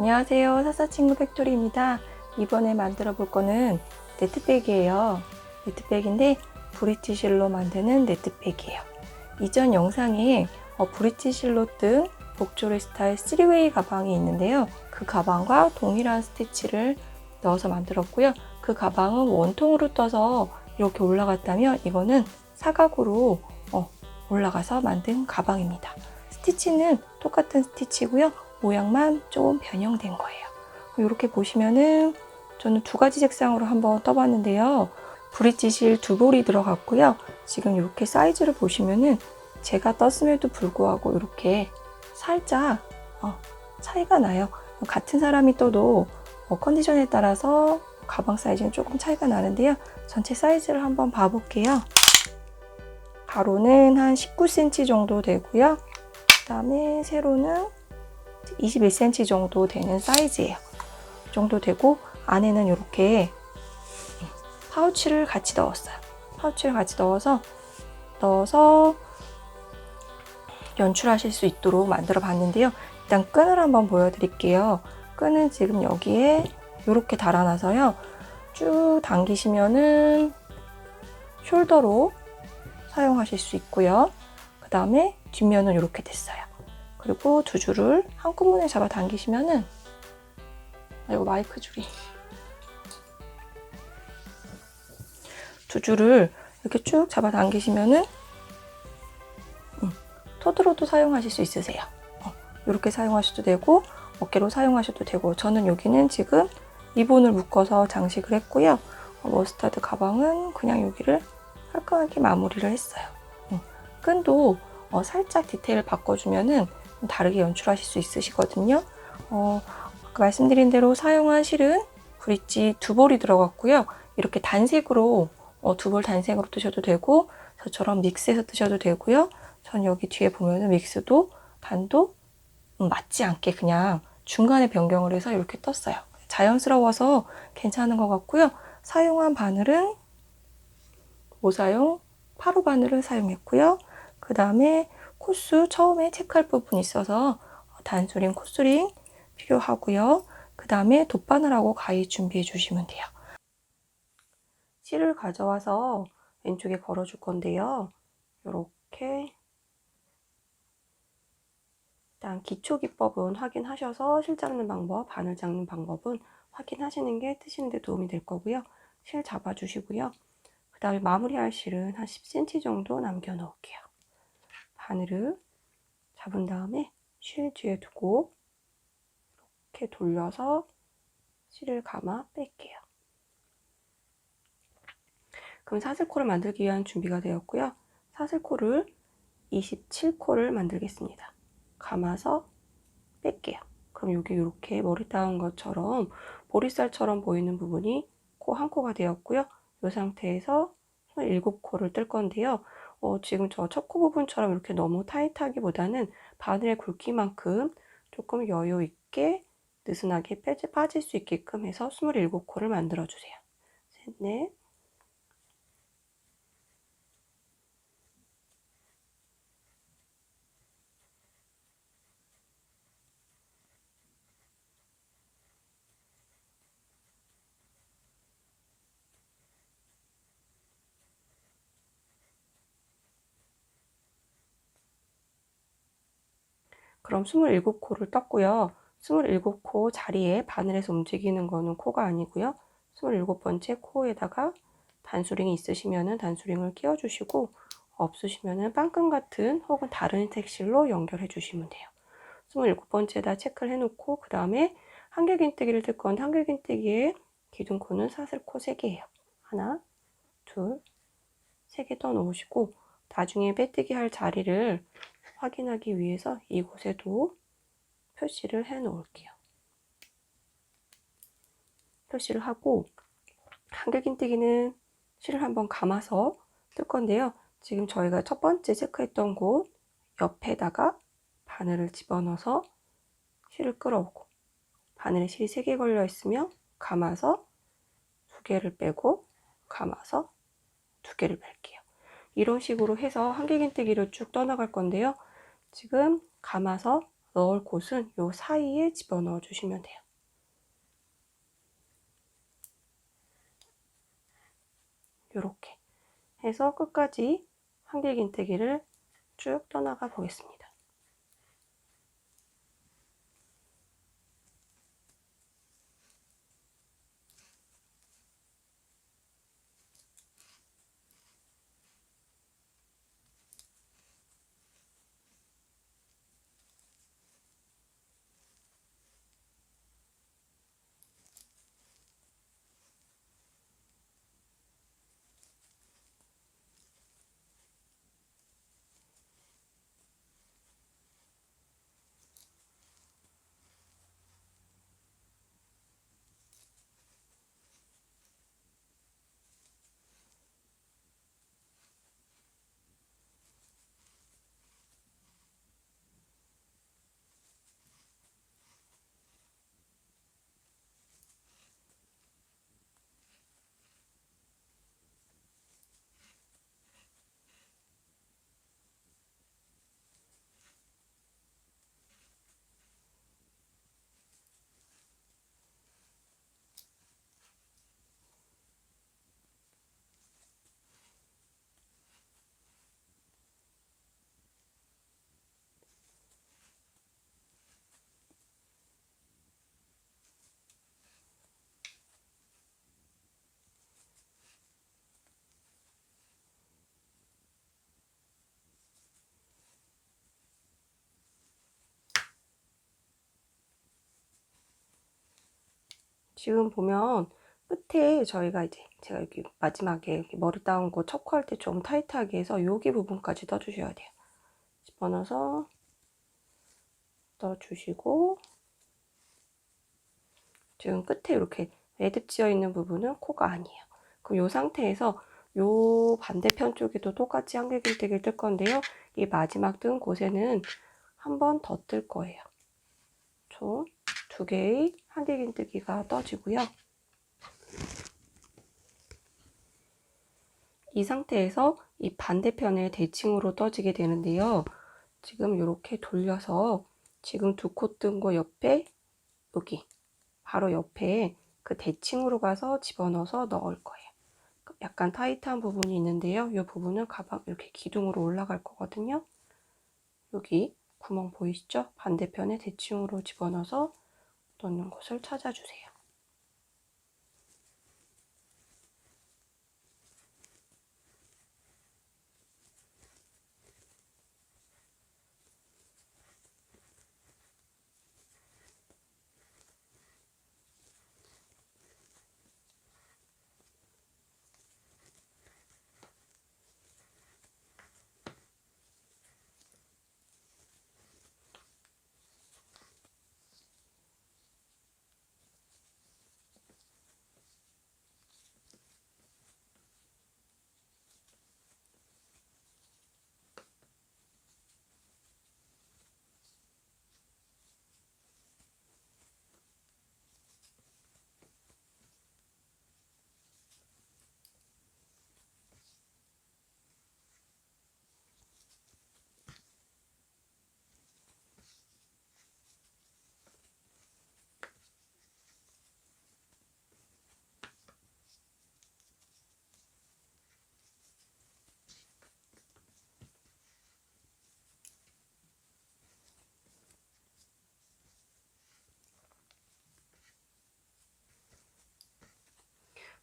안녕하세요. 사사친구 팩토리입니다. 이번에 만들어 볼 거는 네트백이에요. 네트백인데 브릿지실로 만드는 네트백이에요. 이전 영상에 브릿지실로 뜬 복조리 스타일 3웨이 가방이 있는데요. 그 가방과 동일한 스티치를 넣어서 만들었고요. 그 가방은 원통으로 떠서 이렇게 올라갔다면 이거는 사각으로 올라가서 만든 가방입니다. 스티치는 똑같은 스티치고요. 모양만 조금 변형된 거예요. 이렇게 보시면은 저는 두 가지 색상으로 한번 떠봤는데요. 브릿지실 두 볼이 들어갔고요. 지금 이렇게 사이즈를 보시면은 제가 떴음에도 불구하고 이렇게 살짝 차이가 나요. 같은 사람이 떠도 컨디션에 따라서 가방 사이즈는 조금 차이가 나는데요. 전체 사이즈를 한번 봐볼게요. 가로는 한 19cm 정도 되고요. 그 다음에 세로는 21cm 정도 되는 사이즈예요. 이 정도 되고 안에는 이렇게 파우치를 같이 넣었어요. 파우치를 같이 넣어서 연출하실 수 있도록 만들어 봤는데요. 일단 끈을 한번 보여드릴게요. 끈은 지금 여기에 이렇게 달아놔서요. 쭉 당기시면은 숄더로 사용하실 수 있고요. 그 다음에 뒷면은 이렇게 됐어요. 그리고 두 줄을 한꺼번에 잡아 당기시면은 이거 마이크 줄이 두 줄을 이렇게 쭉 잡아 당기시면은 토드로도 사용하실 수 있으세요. 이렇게 사용하셔도 되고 어깨로 사용하셔도 되고 저는 여기는 지금 리본을 묶어서 장식을 했고요. 머스타드 가방은 그냥 여기를 깔끔하게 마무리를 했어요. 끈도 살짝 디테일을 바꿔주면은 다르게 연출하실 수 있으시거든요. 아까 말씀드린 대로 사용한 실은 브릿지 두 볼이 들어갔고요. 이렇게 단색으로 두 볼 단색으로 뜨셔도 되고 저처럼 믹스해서 뜨셔도 되고요. 전 여기 뒤에 보면은 믹스도 단도 맞지 않게 그냥 중간에 변경을 해서 이렇게 떴어요. 자연스러워서 괜찮은 것 같고요. 사용한 바늘은 모사용 8호 바늘을 사용했고요. 그 다음에 코스 처음에 체크할 부분이 있어서 단수링, 코스링 필요하고요. 그 다음에 돗바늘하고 가위 준비해 주시면 돼요. 실을 가져와서 왼쪽에 걸어 줄 건데요. 이렇게 일단 기초 기법은 확인하셔서 실 잡는 방법, 바늘 잡는 방법은 확인하시는 게 뜨시는 데 도움이 될 거고요. 실 잡아 주시고요. 그 다음에 마무리할 실은 한 10cm 정도 남겨 놓을게요. 바늘을 잡은 다음에 실 뒤에 두고 이렇게 돌려서 실을 감아 뺄게요. 그럼 사슬코를 만들기 위한 준비가 되었고요. 사슬코를 27코를 만들겠습니다. 감아서 뺄게요. 그럼 여기 이렇게 머리 따은 것처럼 보리쌀처럼 보이는 부분이 코 한 코가 되었고요. 이 상태에서 27코를 뜰 건데요. 지금 저 첫 코 부분처럼 이렇게 너무 타이트하기보다는 바늘의 굵기만큼 조금 여유 있게 느슨하게 빠질 수 있게끔 해서 27코를 만들어 주세요. 셋, 넷. 그럼 27코를 떴고요. 27코 자리에 바늘에서 움직이는 거는 코가 아니고요. 27번째 코에다가 단수링이 있으시면 단수링을 끼워주시고 없으시면 빵끈 같은 혹은 다른 색실로 연결해 주시면 돼요. 27번째에다 체크를 해놓고 그 다음에 한길긴뜨기를 뜰 건데 한길긴뜨기에 기둥코는 사슬코 3개예요. 하나, 둘, 3개 떠 놓으시고 나중에 빼뜨기 할 자리를 확인하기 위해서 이곳에도 표시를 해 놓을게요. 표시를 하고 한길긴뜨기는 실을 한번 감아서 뜰 건데요. 지금 저희가 첫 번째 체크했던 곳 옆에다가 바늘을 집어넣어서 실을 끌어오고 바늘에 실이 3개 걸려 있으면 감아서 2개를 빼고 감아서 2개를 뺄게요. 이런 식으로 해서 한길긴뜨기를 쭉 떠나갈 건데요. 지금 감아서 넣을 곳은 요 사이에 집어넣어 주시면 돼요. 이렇게 해서 끝까지 한길긴뜨기를 쭉 떠나가 보겠습니다. 지금 보면 끝에 저희가 이제 제가 여기 마지막에 이렇게 머리 따온 거 척화할 때 좀 타이트하게 해서 여기 부분까지 떠주셔야 돼요. 집어넣어서 떠주시고, 지금 끝에 이렇게 매듭 지어 있는 부분은 코가 아니에요. 그럼 이 상태에서 요 반대편 쪽에도 똑같이 한길긴뜨기를 뜰 건데요. 이 마지막 뜬 곳에는 한 번 더 뜰 거예요. 총 2개의 한길긴뜨기가 떠지고요. 이 상태에서 이 반대편에 대칭으로 떠지게 되는데요. 지금 이렇게 돌려서 지금 2코 뜬 거 옆에 여기 바로 옆에 그 대칭으로 가서 집어넣어서 넣을 거예요. 약간 타이트한 부분이 있는데요. 이 부분은 가방 이렇게 기둥으로 올라갈 거거든요. 여기 구멍 보이시죠? 반대편에 대칭으로 집어넣어서 넣는 곳을 찾아주세요.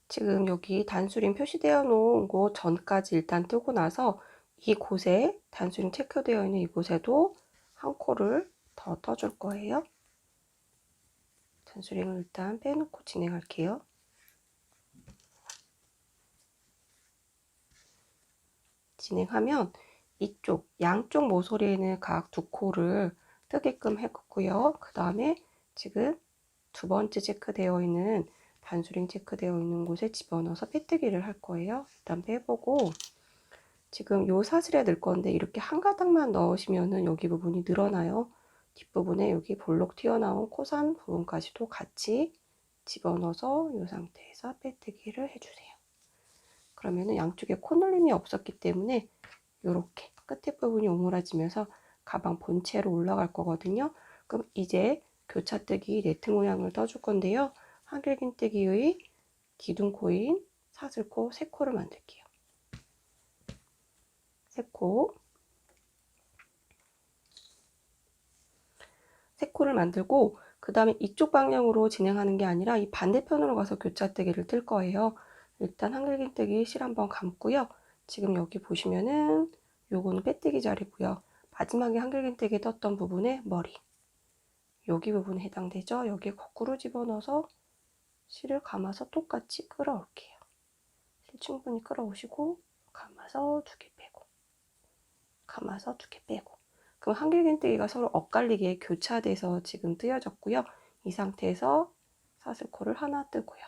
지금 여기 단수림 표시되어 놓은 곳 전까지 일단 뜨고 나서 이곳에 단수림 체크되어 있는 이곳에도 한 코를 더 떠줄 거예요. 단수림을 일단 빼놓고 진행할게요. 진행하면 이쪽 양쪽 모서리에는 각 2코를 뜨게끔 해봤고요. 그 다음에 지금 2번째 체크되어 있는 단수림 체크되어 있는 곳에 집어넣어서 빼뜨기를 할 거예요. 일단 빼보고 지금 요 사슬에 넣을 건데 이렇게 한 가닥만 넣으시면은 여기 부분이 늘어나요. 뒷부분에 여기 볼록 튀어나온 코산 부분까지도 같이 집어넣어서 이 상태에서 빼뜨기를 해주세요. 그러면은 양쪽에 코늘림이 없었기 때문에 이렇게 끝에 부분이 오므라지면서 가방 본체로 올라갈 거거든요. 그럼 이제 교차뜨기 네트 모양을 떠줄 건데요. 한길긴뜨기의 기둥코인, 사슬코, 세코를 만들게요. 세코를 만들고 그 다음에 이쪽 방향으로 진행하는 게 아니라 이 반대편으로 가서 교차뜨기를 뜰 거예요. 일단 한길긴뜨기 실 한번 감고요. 지금 여기 보시면은 요거는 빼뜨기 자리고요. 마지막에 한길긴뜨기 떴던 부분에 머리, 여기 부분에 해당되죠. 여기에 거꾸로 집어넣어서 실을 감아서 똑같이 끌어올게요. 실 충분히 끌어오시고 감아서 2개 빼고, 감아서 2개 빼고. 그럼 한길긴뜨기가 서로 엇갈리게 교차돼서 지금 뜨여졌고요. 이 상태에서 사슬코를 하나 뜨고요.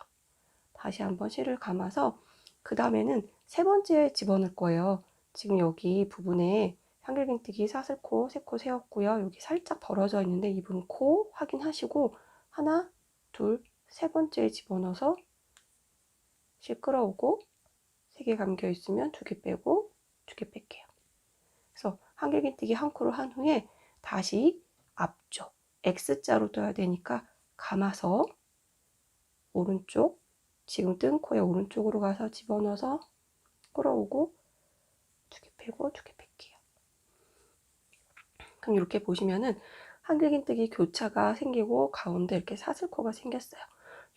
다시 한번 실을 감아서 그 다음에는 세 번째 집어넣을 거예요. 지금 여기 부분에 한길긴뜨기 사슬코, 세코 세웠고요. 여기 살짝 벌어져 있는데 이 부분 코 확인하시고 하나, 둘, 세 번째에 집어넣어서 실 끌어오고 3개 감겨 있으면 2개 빼고 2개 뺄게요. 그래서 한길긴뜨기 한 코를 한 후에 다시 앞쪽 X자로 떠야 되니까 감아서 오른쪽, 지금 뜬 코의 오른쪽으로 가서 집어넣어서 끌어오고 2개 빼고 2개 뺄게요. 그럼 이렇게 보시면은 한길긴뜨기 교차가 생기고 가운데 이렇게 사슬코가 생겼어요.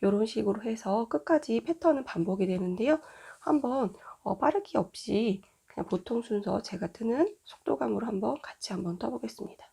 이런 식으로 해서 끝까지 패턴은 반복이 되는데요. 한번 빠르기 없이 그냥 보통 순서 제가 뜨는 속도감으로 한번 같이 한번 떠보겠습니다.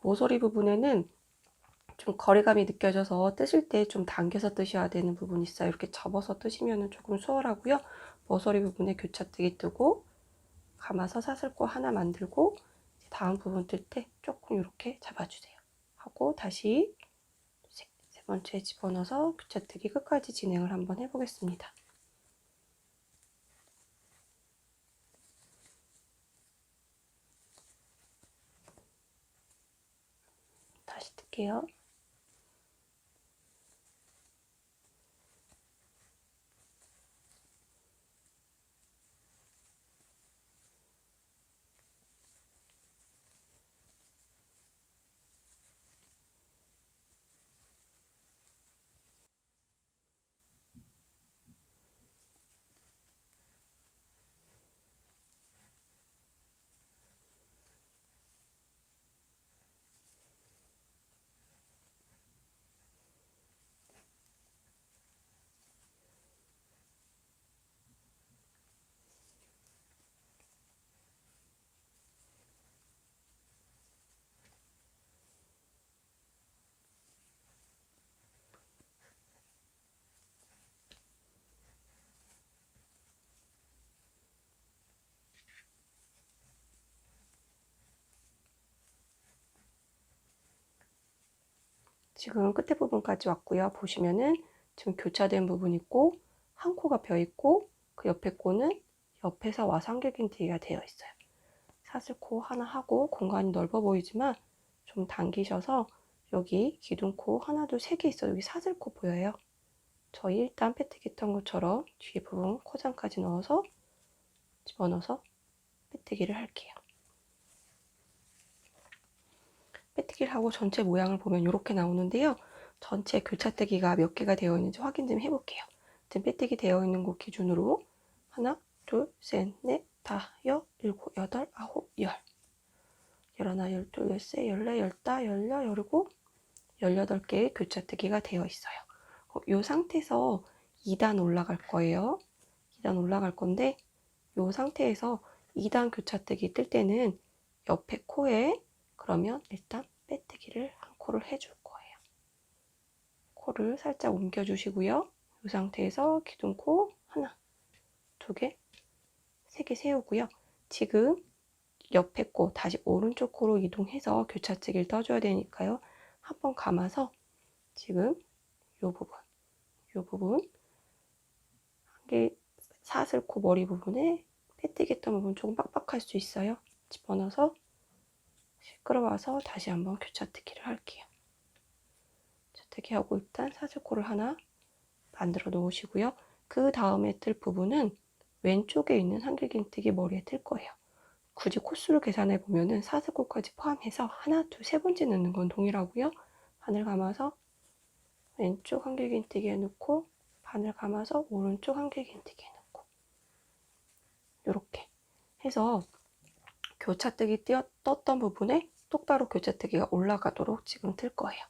모서리 부분에는 좀 거리감이 느껴져서 뜨실 때 좀 당겨서 뜨셔야 되는 부분이 있어요. 이렇게 접어서 뜨시면 조금 수월하고요. 모서리 부분에 교차뜨기 뜨고 감아서 사슬코 하나 만들고 다음 부분 뜰 때 조금 이렇게 잡아주세요. 하고 다시 세 번째 집어넣어서 교차뜨기 끝까지 진행을 한번 해보겠습니다. 다시 뜰게요. 지금 끝에 부분까지 왔고요. 보시면은 지금 교차된 부분 있고 한 코가 벼 있고 그 옆에 코는 옆에서 와서 한길긴뜨기가 되어 있어요. 사슬코 하나 하고 공간이 넓어 보이지만 좀 당기셔서 여기 기둥코 하나, 둘, 세 개 있어요. 여기 사슬코 보여요? 저희 일단 빼뜨기 떤 것처럼 뒤에 부분 코장까지 넣어서 집어넣어서 빼뜨기를 할게요. 빼뜨기를 하고 전체 모양을 보면 이렇게 나오는데요. 전체 교차뜨기가 몇 개가 되어 있는지 확인 좀 해볼게요. 지금 빼뜨기 되어 있는 곳 기준으로 하나, 둘, 셋, 넷, 다, 여, 일곱, 여덟, 아홉, 열. 열하나, 열둘, 열세, 열네, 열다, 열여, 열일곱, 18개의 교차뜨기가 되어 있어요. 이 상태에서 2단 올라갈 거예요. 2단 올라갈 건데 이 상태에서 2단 교차뜨기 뜰 때는 옆에 코에 그러면 일단 빼뜨기를 한 코를 해줄 거예요. 코를 살짝 옮겨 주시고요. 이 상태에서 기둥코 하나, 두 개, 세 개 세우고요. 지금 옆에 코 다시 오른쪽 코로 이동해서 교차뜨기를 떠줘야 되니까요. 한번 감아서 지금 이 부분 한개 사슬코 머리 부분에 빼뜨기 했던 부분 조금 빡빡할 수 있어요. 집어넣어서 끌어와서 다시 한번 교차뜨기를 할게요. 교차뜨기 하고 일단 사슬코를 하나 만들어 놓으시고요. 그 다음에 뜰 부분은 왼쪽에 있는 한길긴뜨기 머리에 뜰 거예요. 굳이 코수를 계산해 보면은 사슬코까지 포함해서 하나, 둘, 세 번째 넣는 건 동일하고요. 바늘 감아서 왼쪽 한길긴뜨기에 넣고 바늘 감아서 오른쪽 한길긴뜨기에 넣고 이렇게 해서 교차뜨기 떴던 부분에 똑바로 교차뜨기가 올라가도록 지금 틀 거예요.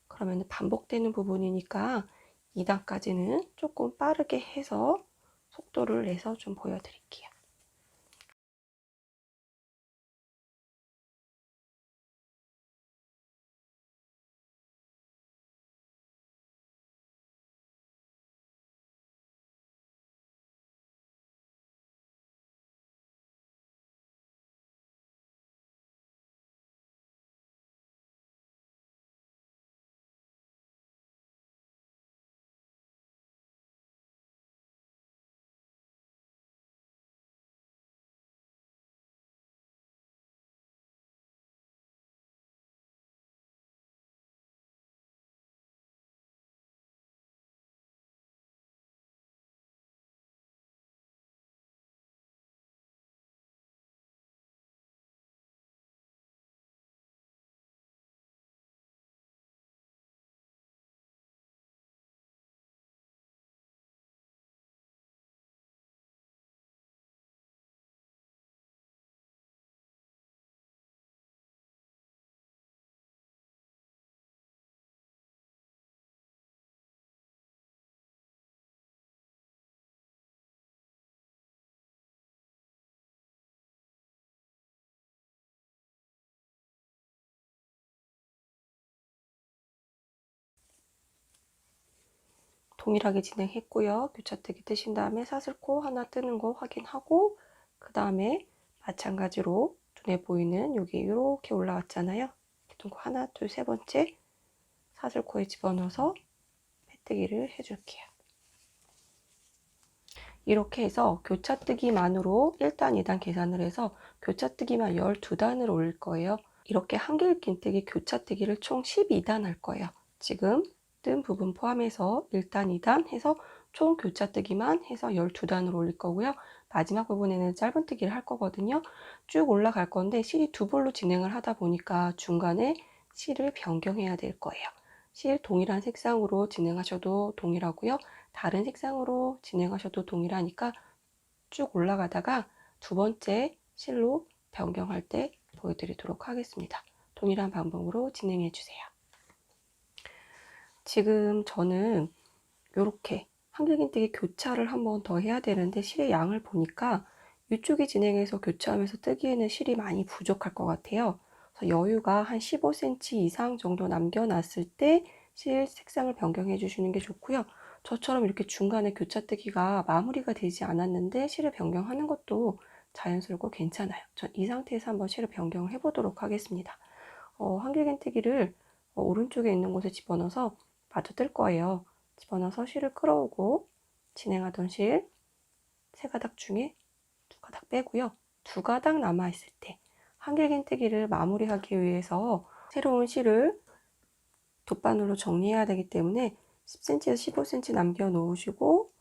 그러면 반복되는 부분이니까 2단까지는 조금 빠르게 해서 속도를 내서 좀 보여드릴게요. 동일하게 진행했고요. 교차뜨기 뜨신 다음에 사슬코 하나 뜨는 거 확인하고 그 다음에 마찬가지로 눈에 보이는 여기 이렇게 올라왔잖아요. 기둥코 하나, 둘, 세 번째 사슬코에 집어넣어서 빼뜨기를 해줄게요. 이렇게 해서 교차뜨기만으로 1단, 2단 계산을 해서 교차뜨기만 12단을 올릴 거예요. 이렇게 한길긴뜨기 교차뜨기를 총 12단 할 거예요. 지금 뜬 부분 포함해서 1단, 2단 해서 총 교차뜨기만 해서 12단을 올릴 거고요. 마지막 부분에는 짧은뜨기를 할 거거든요. 쭉 올라갈 건데 실이 두 볼로 진행을 하다 보니까 중간에 실을 변경해야 될 거예요. 실 동일한 색상으로 진행하셔도 동일하고요. 다른 색상으로 진행하셔도 동일하니까 쭉 올라가다가 두 번째 실로 변경할 때 보여드리도록 하겠습니다. 동일한 방법으로 진행해 주세요. 지금 저는 이렇게 한길긴뜨기 교차를 한 번 더 해야 되는데 실의 양을 보니까 이쪽이 진행해서 교차하면서 뜨기에는 실이 많이 부족할 것 같아요. 그래서 여유가 한 15cm 이상 정도 남겨놨을 때 실 색상을 변경해 주시는 게 좋고요. 저처럼 이렇게 중간에 교차뜨기가 마무리가 되지 않았는데 실을 변경하는 것도 자연스럽고 괜찮아요. 전 이 상태에서 한번 실을 변경을 해보도록 하겠습니다. 한길긴뜨기를 오른쪽에 있는 곳에 집어넣어서 마저 뜰 거예요. 집어넣어서 실을 끌어오고 진행하던 실 3가닥 중에 2가닥 빼고요. 2가닥 남아있을 때 한길긴뜨기를 마무리하기 위해서 새로운 실을 돗바늘로 정리해야 되기 때문에 10cm에서 15cm 남겨 놓으시고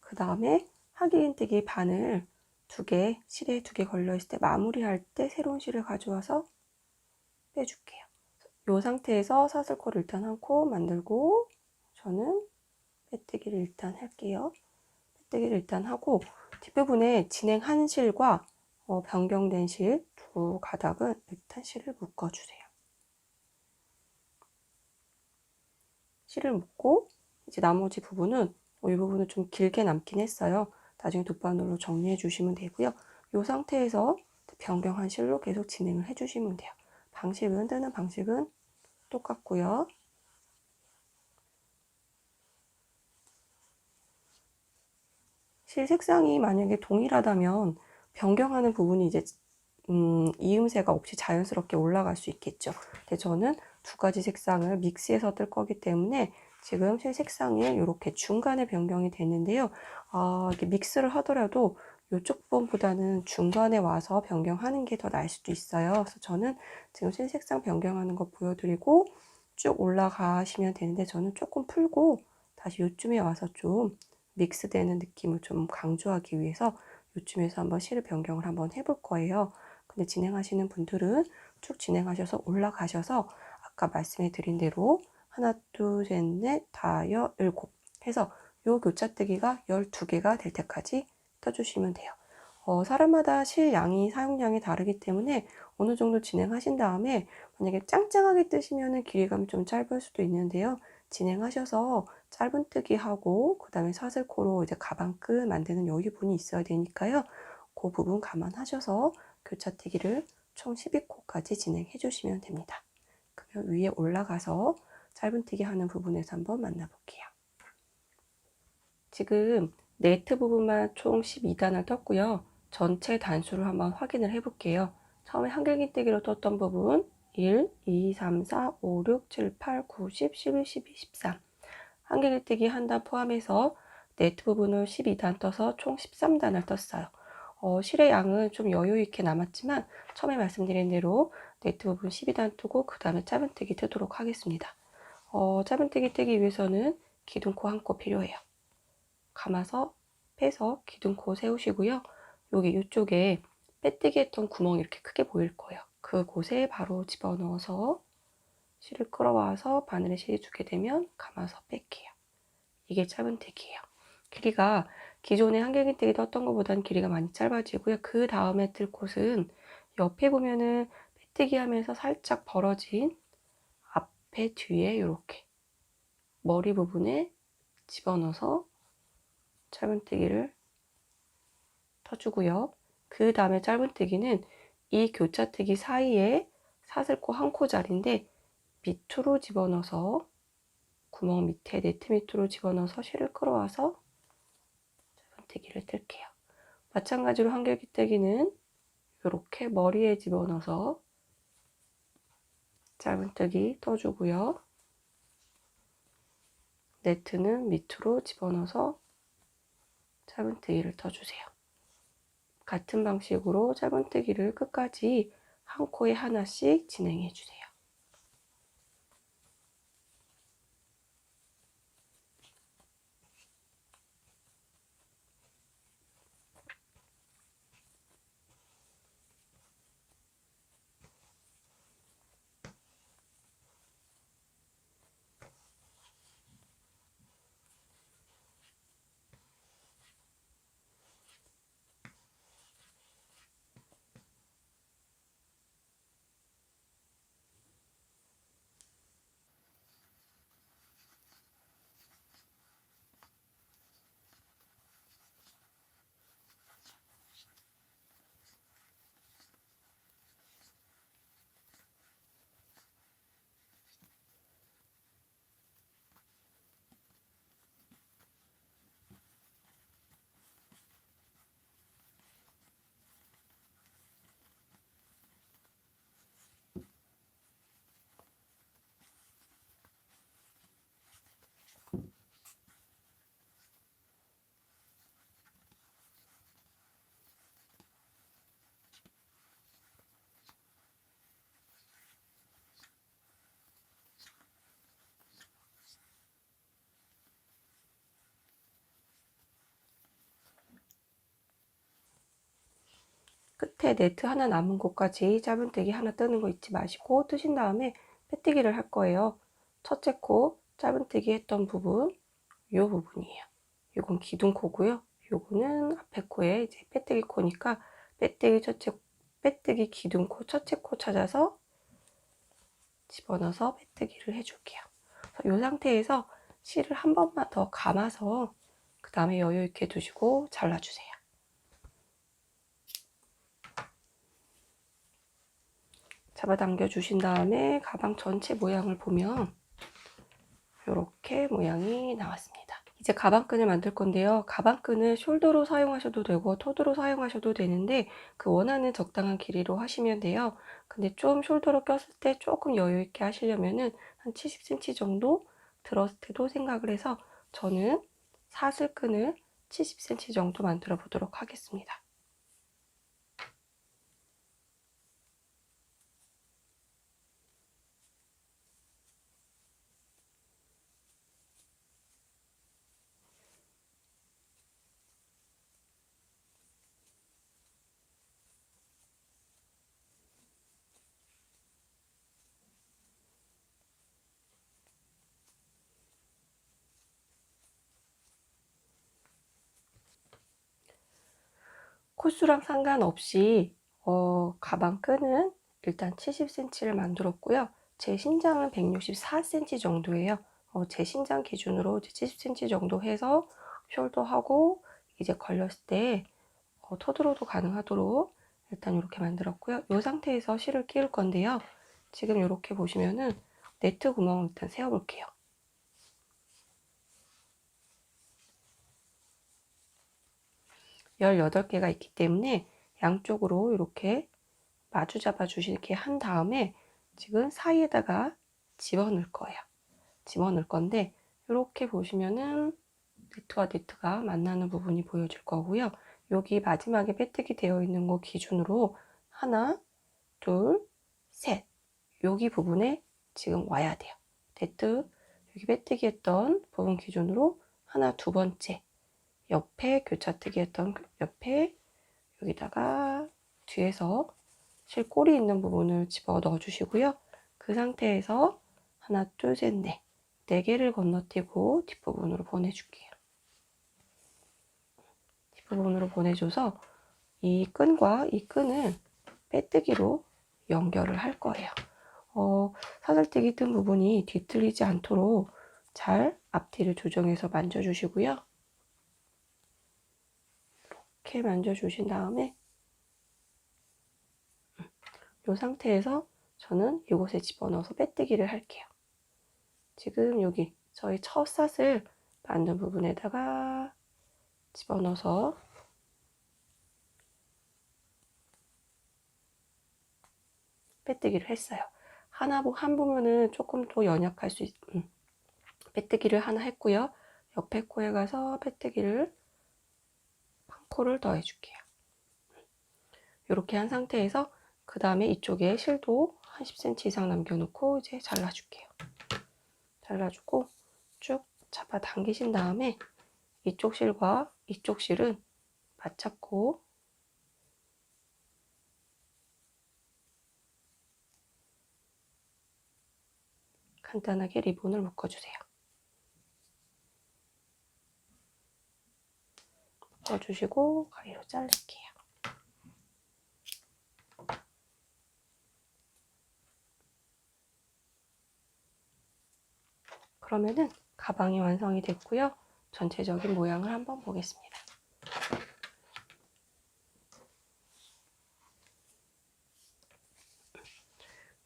그 다음에 한길긴뜨기 바늘 2개, 실에 2개 걸려있을 때 마무리할 때 새로운 실을 가져와서 빼줄게요. 이 상태에서 사슬코를 일단 한 코 만들고 저는 빼뜨기를 일단 할게요. 빼뜨기를 일단 하고 뒷부분에 진행한 실과 변경된 실 두 가닥은 일단 실을 묶어주세요. 실을 묶고 이제 나머지 부분은 이 부분은 좀 길게 남긴 했어요. 나중에 돗바늘로 정리해 주시면 되고요. 이 상태에서 변경한 실로 계속 진행을 해 주시면 돼요. 뜨는 방식은 똑같고요. 실 색상이 만약에 동일하다면 변경하는 부분이 이제 이음새가 없이 자연스럽게 올라갈 수 있겠죠. 근데 저는 두 가지 색상을 믹스해서 뜰 거기 때문에 지금 실 색상이 이렇게 중간에 변경이 됐는데요. 이렇게 믹스를 하더라도 이쪽 번보다는 중간에 와서 변경하는 게 더 나을 수도 있어요. 그래서 저는 지금 실 색상 변경하는 거 보여드리고 쭉 올라가시면 되는데, 저는 조금 풀고 다시 요쯤에 와서 좀 믹스되는 느낌을 좀 강조하기 위해서 요쯤에서 한번 실을 변경을 한번 해볼 거예요. 근데 진행하시는 분들은 쭉 진행하셔서 올라가셔서 아까 말씀해 드린 대로 하나, 둘, 셋, 넷, 다, 여, 일곱 해서 요 교차뜨기가 12개가 될 때까지 떠주시면 돼요. 사람마다 실 양이, 사용량이 다르기 때문에 어느 정도 진행하신 다음에 만약에 짱짱하게 뜨시면 길이감이 좀 짧을 수도 있는데요. 진행하셔서 짧은뜨기 하고 그 다음에 사슬코로 이제 가방끈 만드는 여유분이 있어야 되니까요. 그 부분 감안하셔서 교차뜨기를 총 12코까지 진행해 주시면 됩니다. 그러면 위에 올라가서 짧은뜨기 하는 부분에서 한번 만나볼게요. 지금 네트 부분만 총 12단을 떴고요. 전체 단수를 한번 확인을 해 볼게요. 처음에 한길기뜨기로 떴던 부분 1, 2, 3, 4, 5, 6, 7, 8, 9, 10, 11, 12, 13 한길기뜨기 한 단 포함해서 네트 부분을 12단 떠서 총 13단을 떴어요. 실의 양은 좀 여유 있게 남았지만 처음에 말씀드린 대로 네트 부분 12단 뜨고 그 다음에 짧은뜨기 뜨도록 하겠습니다. 짧은뜨기 뜨기 위해서는 기둥코 한 코 필요해요. 감아서 빼서 기둥코 세우시고요. 여기 이쪽에 빼뜨기 했던 구멍이 이렇게 크게 보일 거예요. 그곳에 바로 집어넣어서 실을 끌어와서 바늘에 실이 주게 되면 감아서 뺄게요. 이게 짧은뜨기예요. 길이가 기존에 한길기뜨기 떴던 것보다는 길이가 많이 짧아지고요. 그 다음에 뜰 곳은 옆에 보면은 빼뜨기 하면서 살짝 벌어진 앞에 뒤에 이렇게 머리 부분에 집어넣어서 짧은뜨기를 터주고요. 그 다음에 짧은뜨기는 이 교차뜨기 사이에 사슬코 한 코짜리인데 밑으로 집어넣어서 구멍 밑에 네트 밑으로 집어넣어서 실을 끌어와서 짧은뜨기를 뜰게요. 마찬가지로 한길기뜨기는 이렇게 머리에 집어넣어서 짧은뜨기 떠주고요. 네트는 밑으로 집어넣어서 짧은뜨기를 떠주세요. 같은 방식으로 짧은뜨기를 끝까지 한 코에 하나씩 진행해 주세요. 끝에 네트 하나 남은 곳까지 짧은뜨기 하나 뜨는 거 잊지 마시고 뜨신 다음에 빼뜨기를 할 거예요. 첫째 코 짧은뜨기 했던 부분, 이 부분이에요. 이건 기둥코고요. 요거는 앞에 코에 이제 빼뜨기 코니까 빼뜨기 기둥코 첫째 코 찾아서 집어넣어서 빼뜨기를 해줄게요. 이 상태에서 실을 한 번만 더 감아서 그 다음에 여유 있게 두시고 잘라주세요. 잡아당겨 주신 다음에 가방 전체 모양을 보면 이렇게 모양이 나왔습니다. 이제 가방끈을 만들 건데요. 가방끈을 숄더로 사용하셔도 되고 토드로 사용하셔도 되는데 그 원하는 적당한 길이로 하시면 돼요. 근데 좀 숄더로 꼈을 때 조금 여유 있게 하시려면은 한 70cm 정도 들었을 때도 생각을 해서 저는 사슬끈을 70cm 정도 만들어 보도록 하겠습니다. 코수랑 상관없이 가방 끈은 일단 70cm를 만들었고요. 제 신장은 164cm 정도예요. 제 신장 기준으로 70cm 정도 해서 숄더하고 이제 걸렸을 때 토드로도 가능하도록 일단 이렇게 만들었고요. 이 상태에서 실을 끼울 건데요. 지금 이렇게 보시면은 네트 구멍을 일단 세워 볼게요. 18개가 있기 때문에 양쪽으로 이렇게 마주 잡아 주시게 한 다음에 지금 사이에다가 집어넣을 거예요. 집어넣을 건데 이렇게 보시면은 네트와 네트가 만나는 부분이 보여질 거고요. 여기 마지막에 빼뜨기 되어 있는 거 기준으로 하나, 둘, 셋 여기 부분에 지금 와야 돼요. 네트 여기 빼뜨기 했던 부분 기준으로 하나, 두 번째 옆에 교차뜨기 했던 옆에 여기다가 뒤에서 실꼬리 있는 부분을 집어 넣어 주시고요. 그 상태에서 하나, 둘, 셋, 넷 4개를 건너뛰고 뒷부분으로 보내줄게요. 뒷부분으로 보내줘서 이 끈과 이 끈을 빼뜨기로 연결을 할 거예요. 사슬뜨기 뜬 부분이 뒤틀리지 않도록 잘 앞뒤를 조정해서 만져주시고요. 이렇게 만져주신 다음에 이 상태에서 저는 이곳에 집어넣어서 빼뜨기를 할게요. 지금 여기 저희 첫 사슬 만든 부분에다가 집어넣어서 빼뜨기를 했어요. 한 부분은 조금 더 연약할 수 빼뜨기를 하나 했고요. 옆에 코에 가서 빼뜨기를 한 코를 더 해줄게요. 이렇게 한 상태에서 그 다음에 이쪽에 실도 한 10cm 이상 남겨놓고 이제 잘라줄게요. 잘라주고 쭉 잡아 당기신 다음에 이쪽 실과 이쪽 실은 맞잡고 간단하게 리본을 묶어주세요. 묶어주시고 가위로 자를게요. 그러면은 가방이 완성이 됐고요. 전체적인 모양을 한번 보겠습니다.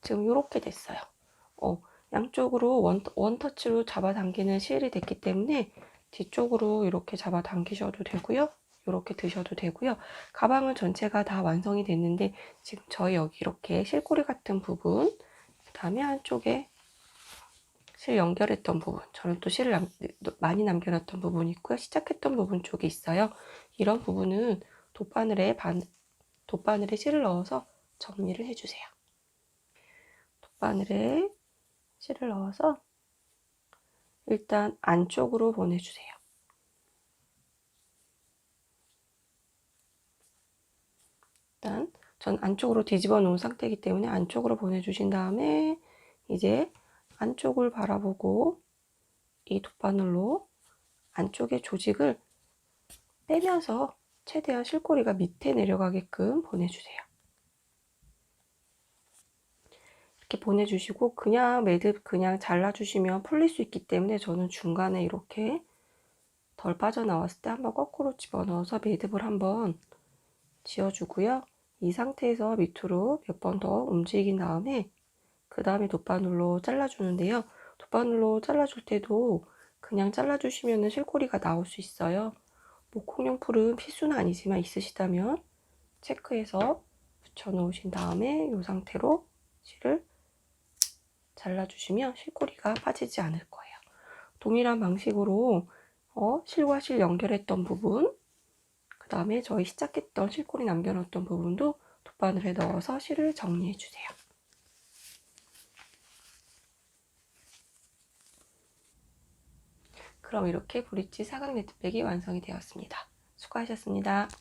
지금 이렇게 됐어요. 양쪽으로 원터치로 잡아당기는 실이 됐기 때문에 뒤쪽으로 이렇게 잡아당기셔도 되고요. 이렇게 드셔도 되고요. 가방은 전체가 다 완성이 됐는데 지금 저희 여기 이렇게 실꼬리 같은 부분, 그 다음에 한쪽에 실 연결했던 부분, 저는 또 실을 많이 남겨놨던 부분이 있고요. 시작했던 부분 쪽에 있어요. 이런 부분은 돗바늘에 실을 넣어서 정리를 해주세요. 돗바늘에 실을 넣어서 일단 안쪽으로 보내주세요. 일단 전 안쪽으로 뒤집어 놓은 상태이기 때문에 안쪽으로 보내주신 다음에 이제 안쪽을 바라보고 이 돗바늘로 안쪽의 조직을 빼면서 최대한 실꼬리가 밑에 내려가게끔 보내주세요. 이렇게 보내주시고 그냥 매듭 그냥 잘라주시면 풀릴 수 있기 때문에 저는 중간에 이렇게 덜 빠져나왔을 때 한번 거꾸로 집어넣어서 매듭을 한번 지어주고요. 이 상태에서 밑으로 몇 번 더 움직인 다음에 그 다음에 돗바늘로 잘라주는데요. 돗바늘로 잘라줄 때도 그냥 잘라주시면 실꼬리가 나올 수 있어요. 목공용풀은 필수는 아니지만 있으시다면 체크해서 붙여놓으신 다음에 이 상태로 실을 잘라주시면 실꼬리가 빠지지 않을 거예요. 동일한 방식으로 실과 실 연결했던 부분, 그 다음에 저희 시작했던 실꼬리 남겨놓었던 부분도 돗바늘에 넣어서 실을 정리해 주세요. 그럼 이렇게 브릿지 사각 네트백이 완성이 되었습니다. 수고하셨습니다.